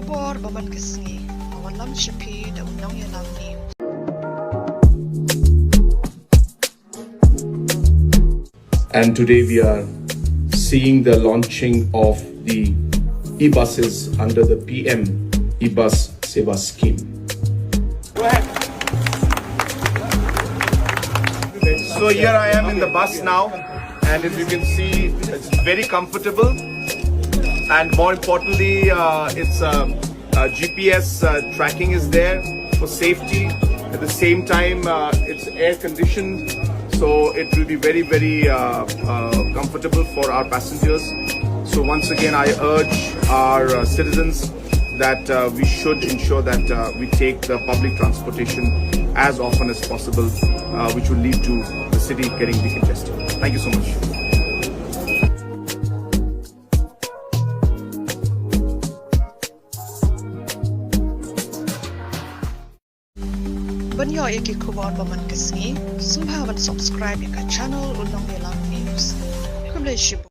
kubor baman kesngi awan lam shipi da unang yalam ni. And today we are seeing the launching of the e-buses under the PM eBus Sewa scheme. So here I am in the bus now, and as you can see, it's very comfortable, and more importantly, it's GPS tracking is there for safety. At the same time, it's air conditioned, so it will be very, very comfortable for our passengers. So once again, I urge our citizens that we should ensure that we take the public transportation as often as possible, which will lead to the city getting decongested. Thank you so much. Banyo iki kubor baman kesngi, subscribe ika channel unang yalam news. Kumle shibu.